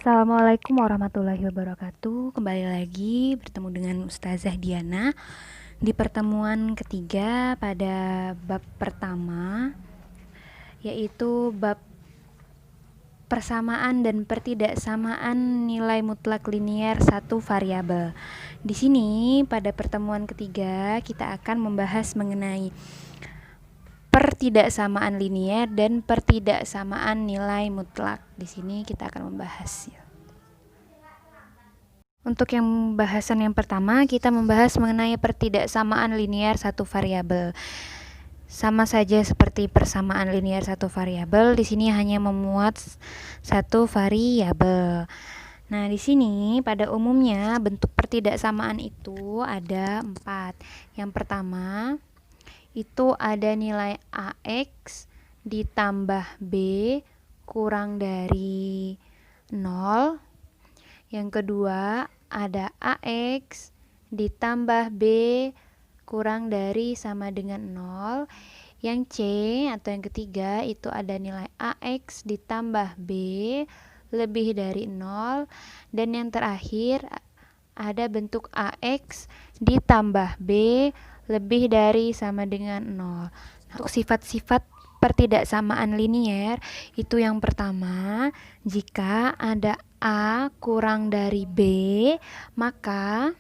Assalamualaikum warahmatullahi wabarakatuh. Kembali lagi bertemu dengan Ustazah Diana di pertemuan ketiga pada bab pertama, yaitu bab persamaan dan pertidaksamaan nilai mutlak linier satu variabel. Di sini pada pertemuan ketiga kita akan membahas mengenai pertidaksamaan linier dan pertidaksamaan nilai mutlak. Di sini kita akan membahasnya. Untuk yang bahasan yang pertama, kita membahas mengenai pertidaksamaan linier satu variabel. Sama saja seperti persamaan linier satu variabel, di sini hanya memuat satu variabel. Nah, di sini pada umumnya bentuk pertidaksamaan itu ada 4. Yang pertama, itu ada nilai AX ditambah B kurang dari 0. Yang kedua, ada AX ditambah B kurang dari sama dengan 0. Yang C atau yang ketiga itu ada nilai AX ditambah B lebih dari 0. Dan yang terakhir ada bentuk AX ditambah B lebih dari sama dengan 0. Untuk sifat-sifat pertidaksamaan linier itu yang pertama, jika ada A kurang dari B, maka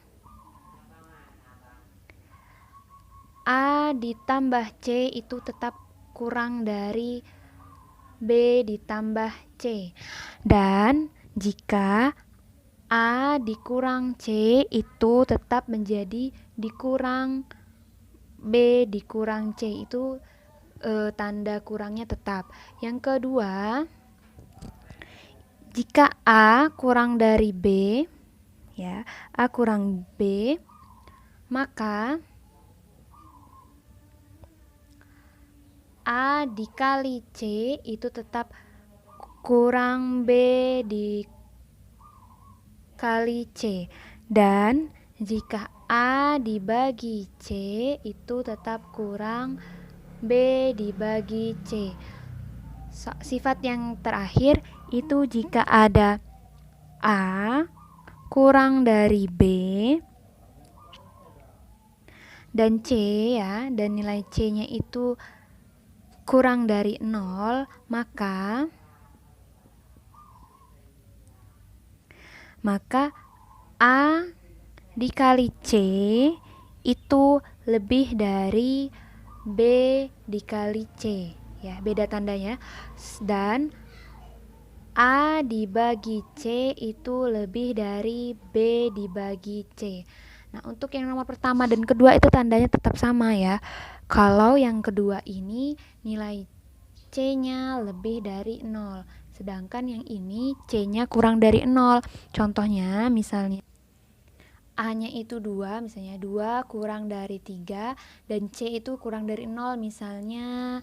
A ditambah C itu tetap kurang dari B ditambah C. Dan jika A dikurang C itu tetap menjadi dikurang B dikurang C, itu tanda kurangnya tetap. Yang kedua, jika A kurang dari B, ya, A kurang B, maka A dikali C itu tetap kurang B dikali C. Dan jika A dibagi C itu tetap kurang B dibagi C. Sifat yang terakhir itu jika ada A kurang dari B dan C, ya, dan nilai C-nya itu kurang dari 0, maka A dikali C itu lebih dari B dikali C, ya, beda tandanya. Dan A dibagi C itu lebih dari B dibagi C. Nah, untuk yang nomor pertama dan kedua itu tandanya tetap sama, ya. Kalau yang kedua ini nilai C-nya lebih dari 0, sedangkan yang ini C-nya kurang dari 0. Contohnya misalnya A-nya itu 2, misalnya 2 kurang dari 3, dan C itu kurang dari 0, misalnya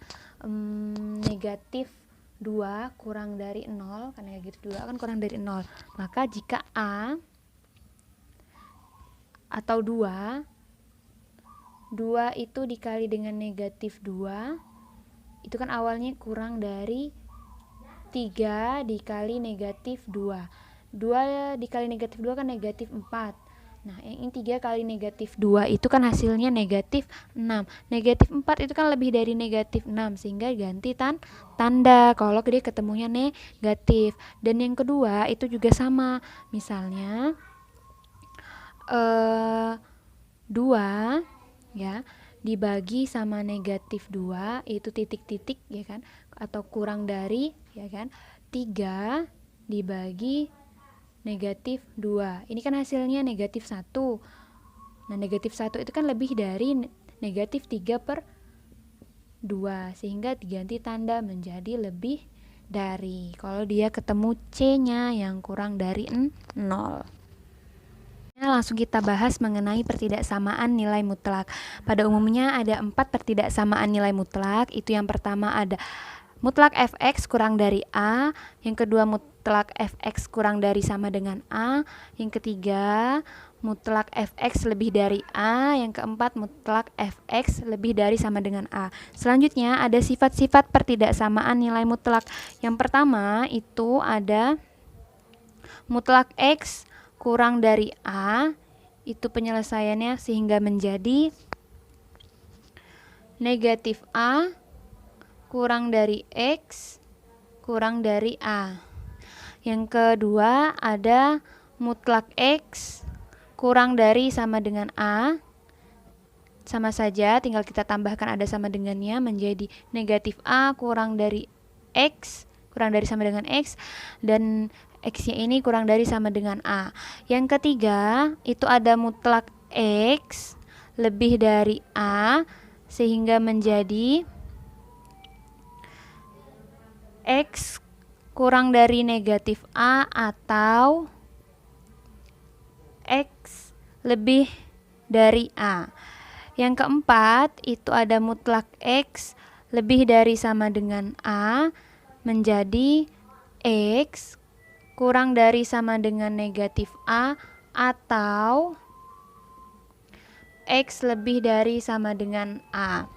negatif 2 kurang dari 0, karena negatif 2 kan kurang dari 0. Maka jika A atau 2 itu dikali dengan negatif 2, itu kan awalnya kurang dari 3 dikali negatif 2. 2 dikali negatif 2 kan negatif 4. Nah, yang ini 3 kali negatif 2 itu kan hasilnya negatif 6. Negatif 4 itu kan lebih dari negatif 6, sehingga ganti tanda kalau dia ketemunya negatif. Dan yang kedua itu juga sama. Misalnya 2, ya, dibagi sama negatif 2 itu titik-titik, ya kan, atau kurang dari, ya kan, 3 dibagi negatif 2, ini kan hasilnya negatif 1. Nah, negatif 1 itu kan lebih dari negatif 3/2, sehingga diganti tanda menjadi lebih dari kalau dia ketemu C-nya yang kurang dari 0. Langsung kita bahas mengenai pertidaksamaan nilai mutlak. Pada umumnya ada 4 pertidaksamaan nilai mutlak. Itu yang pertama ada mutlak fx kurang dari A, yang kedua mutlak fx kurang dari sama dengan A, yang ketiga mutlak fx lebih dari A, yang keempat mutlak fx lebih dari sama dengan A. Selanjutnya ada sifat-sifat pertidaksamaan nilai mutlak. Yang pertama itu ada mutlak X kurang dari A, itu penyelesaiannya sehingga menjadi negatif A kurang dari X kurang dari A. Yang kedua ada mutlak X kurang dari sama dengan A. Sama saja, tinggal kita tambahkan ada sama dengannya menjadi negatif A kurang dari X kurang dari sama dengan X, dan X-nya ini kurang dari sama dengan A. Yang ketiga itu ada mutlak X lebih dari A sehingga menjadi X kurang dari negatif A atau X lebih dari A. Yang keempat itu ada mutlak X lebih dari sama dengan A menjadi X kurang dari sama dengan negatif A atau X lebih dari sama dengan A.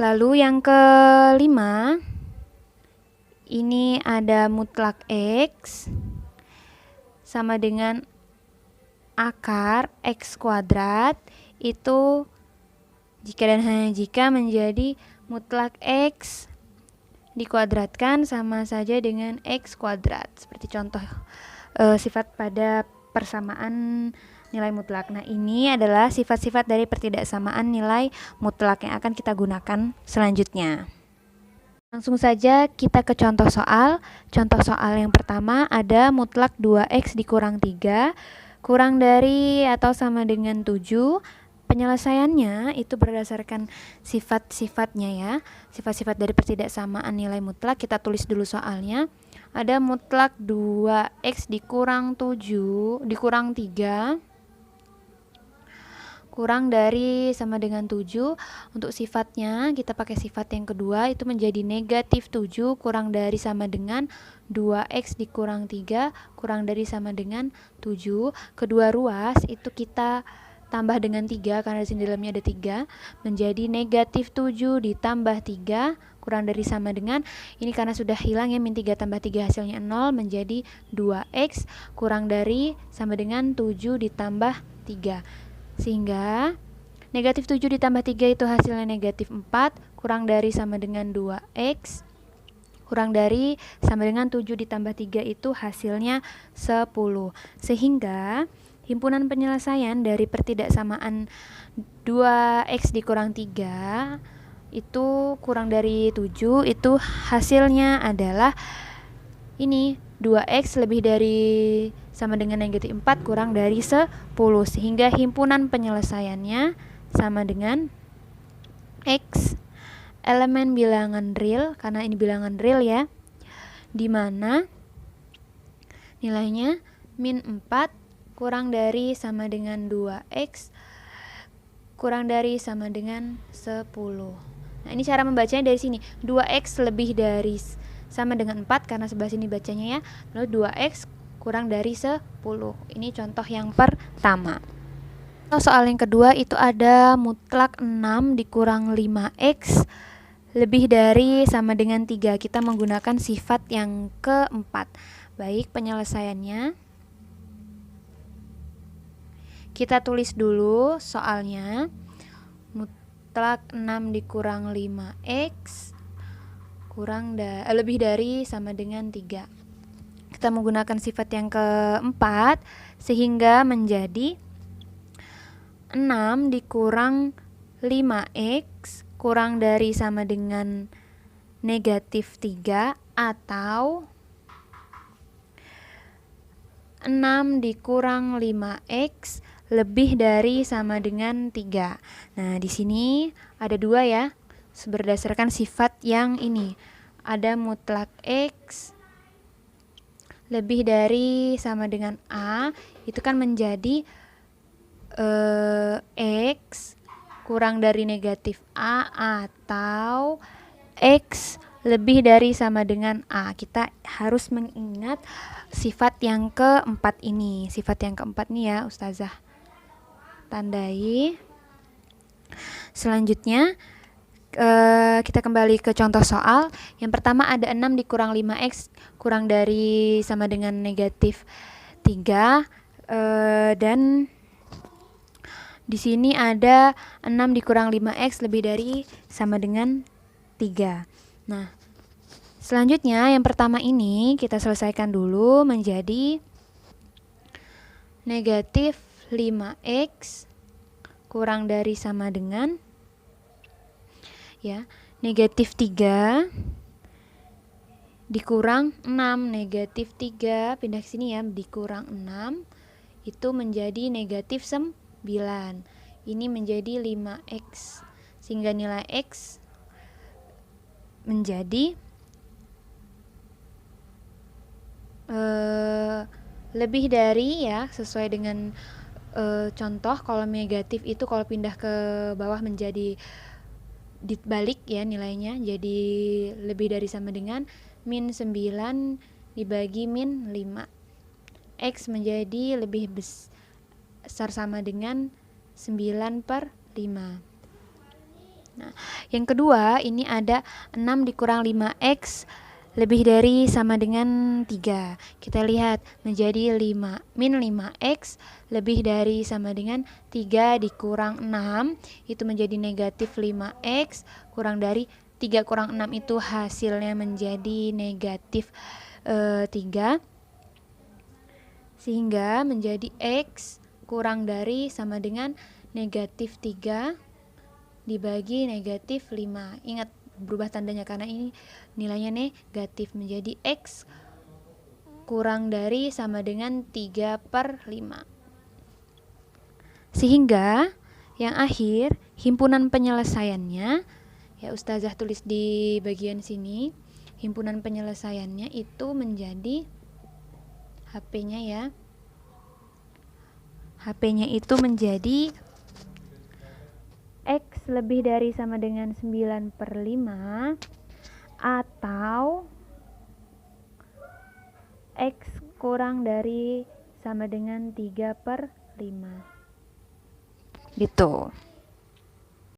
Lalu yang kelima, ini ada mutlak X sama dengan akar X kuadrat, itu jika dan hanya jika menjadi mutlak X dikuadratkan sama saja dengan X kuadrat. Seperti contoh sifat pada persamaan nilai mutlak. Nah, ini adalah sifat-sifat dari pertidaksamaan nilai mutlak yang akan kita gunakan selanjutnya. Langsung saja kita ke contoh soal. Contoh soal yang pertama ada mutlak 2X dikurang 3 kurang dari atau sama dengan 7. Penyelesaiannya itu berdasarkan sifat-sifatnya ya. Sifat-sifat dari pertidaksamaan nilai mutlak. Kita tulis dulu soalnya. Ada mutlak 2X dikurang 7 dikurang 3 kurang dari sama dengan 7. Untuk sifatnya kita pakai sifat yang kedua, itu menjadi negatif 7 kurang dari sama dengan 2X dikurang 3 kurang dari sama dengan 7. Kedua ruas itu kita tambah dengan 3 karena di sini dalamnya ada 3, menjadi negatif 7 ditambah 3 kurang dari sama dengan, ini karena sudah hilang ya, min 3 tambah 3 hasilnya 0, menjadi 2X kurang dari sama dengan 7 ditambah 3. Sehingga negatif 7 ditambah 3 itu hasilnya negatif 4 kurang dari sama dengan 2X kurang dari sama dengan 7 ditambah 3 itu hasilnya 10. Sehingga himpunan penyelesaian dari pertidaksamaan 2X dikurang 3 itu kurang dari 7, itu hasilnya adalah ini 2X lebih dari sama dengan negatif 4 kurang dari 10, sehingga himpunan penyelesaiannya sama dengan X elemen bilangan real, karena ini bilangan real ya, dimana nilainya min 4 kurang dari sama dengan 2X kurang dari sama dengan 10. Nah, ini cara membacanya dari sini, 2X lebih dari sama dengan 4 karena sebelah sini bacanya ya, lalu 2X kurang dari 10. Ini contoh yang pertama. Soal yang kedua itu ada mutlak 6 dikurang 5X lebih dari sama dengan 3. Kita menggunakan sifat yang keempat. Baik, penyelesaiannya kita tulis dulu soalnya. Mutlak 6 dikurang 5X lebih dari sama dengan 3. Kita menggunakan sifat yang keempat sehingga menjadi 6 dikurang 5X kurang dari sama dengan negatif 3 atau 6 dikurang 5X lebih dari sama dengan 3. Nah, di sini ada 2 ya, berdasarkan sifat yang ini. Ada mutlak X lebih dari sama dengan A, itu kan menjadi X kurang dari negatif A atau X lebih dari sama dengan A. Kita harus mengingat sifat yang keempat ini. Sifat yang keempat nih ya, Ustazah tandai. Selanjutnya kita kembali ke contoh soal. Yang pertama ada 6 dikurang 5x kurang dari sama dengan negatif 3. Dan di sini ada 6 dikurang 5x lebih dari sama dengan 3. Nah, selanjutnya yang pertama ini kita selesaikan dulu menjadi negatif 5x kurang dari sama dengan ya, negatif 3 dikurang 6. Negatif 3 pindah ke sini ya, dikurang 6 itu menjadi negatif 9. Ini menjadi 5x, sehingga nilai x menjadi lebih dari ya, sesuai dengan contoh. Kalau negatif itu kalau pindah ke bawah menjadi dibalik ya nilainya, jadi lebih dari sama dengan min 9 dibagi min 5. X menjadi lebih besar sama dengan 9/5. Nah, yang kedua ini ada 6 dikurang 5x lebih dari sama dengan 3. Kita lihat menjadi min 5x lebih dari sama dengan 3 dikurang 6 itu menjadi negatif 5x kurang dari 3 kurang 6 itu hasilnya menjadi negatif 3, sehingga menjadi x kurang dari sama dengan negatif 3 dibagi negatif 5. Ingat berubah tandanya karena ini nilainya negatif, menjadi x kurang dari sama dengan 3/5. Sehingga yang akhir himpunan penyelesaiannya ya, Ustazah tulis di bagian sini, himpunan penyelesaiannya itu menjadi HP-nya ya, HP-nya itu menjadi x lebih dari sama dengan 9/5 atau x kurang dari sama dengan 3/5 gitu.